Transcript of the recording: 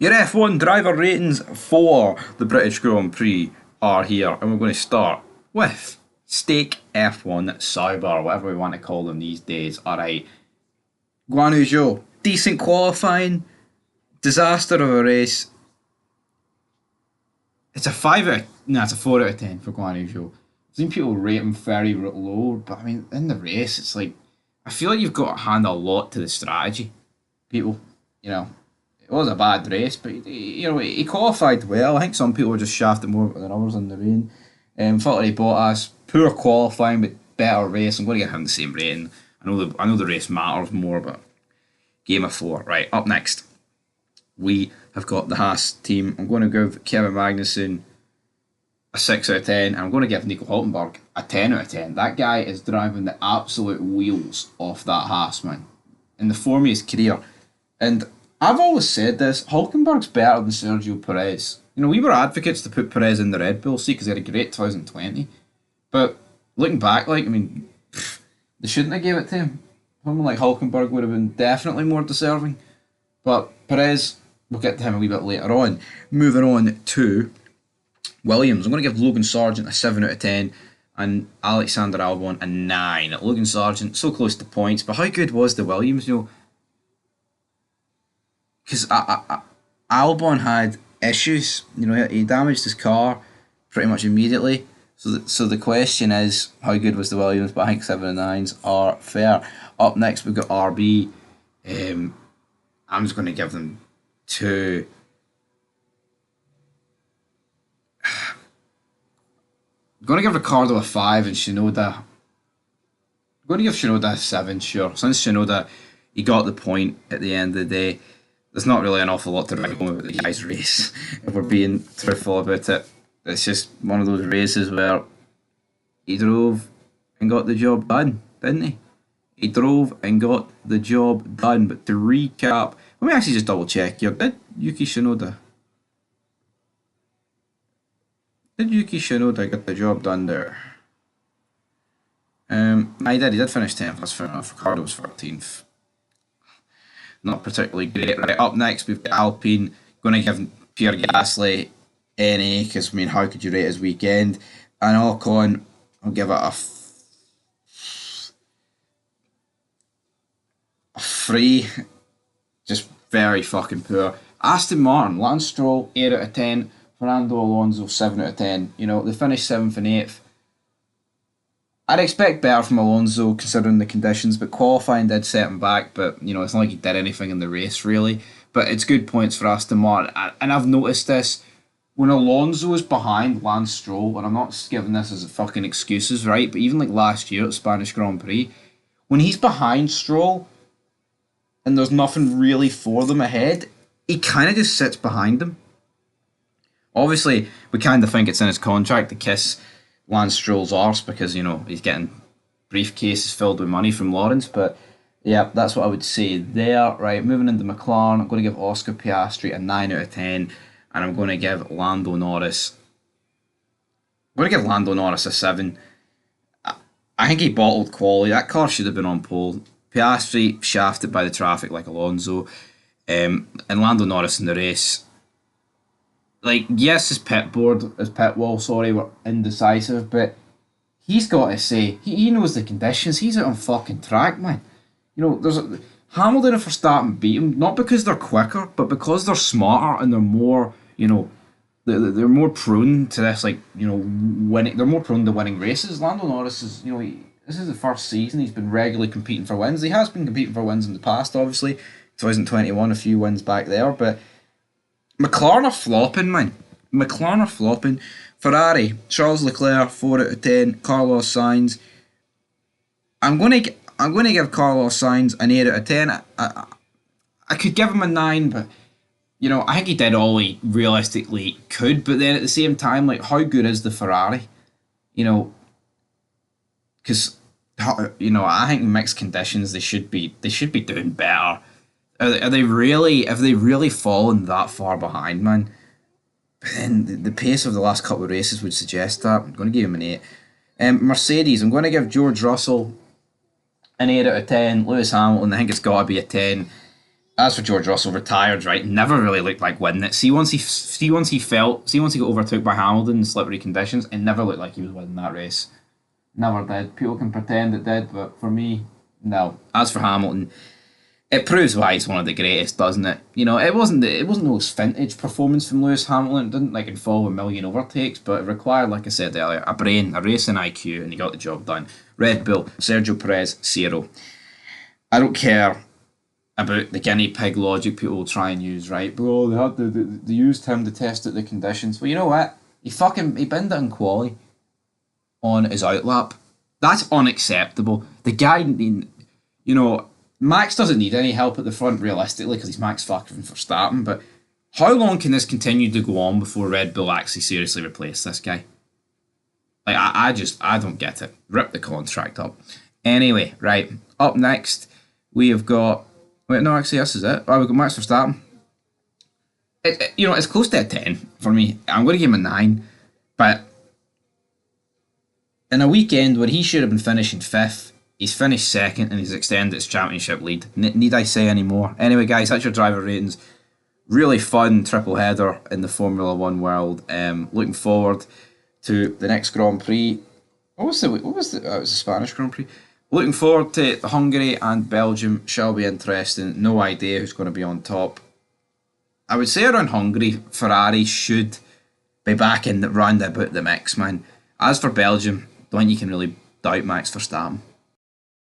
Your F1 driver ratings for the British Grand Prix are here, and we're going to start with Steak F1 Sauber, whatever we want to call them these days. Alright, Guan Yu Zhou, decent qualifying, disaster of a race. It's a 5 out of, no, it's a 4 out of 10 for Guan Yu Zhou. I've seen people rate him very low, but I mean, in the race, it's like, I feel like you've got to hand a lot to the strategy. People, you know, it was a bad race, but he qualified well. I think some people were just shafted more than others in the rain. Valtteri Bottas, poor qualifying, but better race. I'm going to give him the same rating. I know the race matters more, but game of 4. Right, up next, we have got the Haas team. I'm going to give Kevin Magnussen a 6 out of 10, and I'm going to give Nico Hulkenberg a 10 out of 10. That guy is driving the absolute wheels off that Haas, man, in the form of his career. And I've always said this, Hulkenberg's better than Sergio Perez. You know, we were advocates to put Perez in the Red Bull seat because he had a great 2020. But looking back, like, I mean, they shouldn't have gave it to him. Someone like Hulkenberg would have been definitely more deserving. But Perez, we'll get to him a wee bit later on. Moving on to Williams. I'm going to give Logan Sargent a 7 out of 10 and Alexander Albon a 9. Logan Sargent, so close to points, but how good was the Williams, you know? Because Albon had issues. You know, he damaged his car pretty much immediately. So the question is, how good was the Williams? But I think 7 and 9s are fair. Up next, we've got RB. I'm just going to give them 2. I'm going to give Ricardo a 5 and Shinoda. I'm going to give Shinoda a 7, sure. Since Shinoda, he got the point at the end of the day. There's not really an awful lot to write home about the guy's race, if we're being truthful about it. It's just one of those races where he drove and got the job done, didn't he? He drove and got the job done. But to recap, let me actually just double check here. Did Yuki Tsunoda get the job done there? He did. He did finish 10th. That's fair enough. Ricardo was 13th. Not particularly great. Right, up next we've got Alpine. Going to give Pierre Gasly NA because, I mean, how could you rate his weekend? And Ocon, I'll give it a 3. Just very fucking poor. Aston Martin, Lance Stroll, 8 out of 10. Fernando Alonso, 7 out of 10. You know, they finished 7th and 8th. I'd expect better from Alonso considering the conditions, but qualifying did set him back. But, you know, it's not like he did anything in the race, really. But it's good points for Aston Martin. And I've noticed this, when Alonso is behind Lance Stroll, and I'm not giving this as a fucking excuses, right? But even like last year at Spanish Grand Prix, when he's behind Stroll and there's nothing really for them ahead, he kind of just sits behind them. Obviously, we kind of think it's in his contract to kiss Lance Stroll's arse because, you know, he's getting briefcases filled with money from Lawrence. But yeah, that's what I would say there. Right, moving into McLaren, I'm going to give Oscar Piastri a 9 out of 10, and I'm going to give Lando Norris. I'm going to give Lando Norris a 7. I think he bottled quality. That car should have been on pole. Piastri shafted by the traffic like Alonso, and Lando Norris in the race. Like, yes, his pit wall, were indecisive, but he's got to say, he knows the conditions. He's out on fucking track, man. You know, Hamilton and Verstappen beat him, not because they're quicker, but because they're smarter and they're more, you know, they're more prone to this, like, you know, winning. They're more prone to winning races. Lando Norris is, you know, this is the first season he's been regularly competing for wins. He has been competing for wins in the past, obviously. 2021, a few wins back there, but McLaren are flopping, man. McLaren are flopping. Ferrari, Charles Leclerc, 4 out of 10. Carlos Sainz. I'm going to give Carlos Sainz an 8 out of 10. I could give him a 9, but, you know, I think he did all he realistically could. But then at the same time, like, how good is the Ferrari? You know, because, you know, I think mixed conditions they should be doing better. Have they really fallen that far behind, man? But then the pace of the last couple of races would suggest that. I'm going to give him an 8. Mercedes, I'm going to give George Russell an 8 out of 10. Lewis Hamilton, I think it's got to be a 10. As for George Russell, retired, right? Never really looked like winning it. See once he got overtook by Hamilton in slippery conditions, it never looked like he was winning that race. Never did. People can pretend it did, but for me, no. As for Hamilton, it proves why he's one of the greatest, doesn't it? You know, it wasn't the most vintage performance from Lewis Hamilton. It didn't like involve a million overtakes, but it required, like I said earlier, a brain, a racing IQ, and he got the job done. Red Bull, Sergio Perez, zero. I don't care about the guinea pig logic people will try and use, right? But oh, they used him to test out the conditions. Well, you know what? He binned it in quali on his outlap. That's unacceptable. The guy, you know, Max doesn't need any help at the front realistically because he's Max fucking Verstappen. But how long can this continue to go on before Red Bull actually seriously replace this guy? Like I don't get it. Rip the contract up. Anyway, right up next we have got. Wait, no, actually, this is it. Oh, we've got Max Verstappen. You know, it's close to a 10 for me. I'm going to give him a 9. But in a weekend where he should have been finishing 5th, he's finished 2nd and he's extended his championship lead. Need I say any more? Anyway, guys, that's your driver ratings. Really fun triple header in the Formula One world. Looking forward to the next Grand Prix. It was the Spanish Grand Prix. Looking forward to Hungary and Belgium. Shall be interesting. No idea who's going to be on top. I would say around Hungary, Ferrari should be back in the round about the mix, man. As for Belgium, don't think you can really doubt Max Verstappen.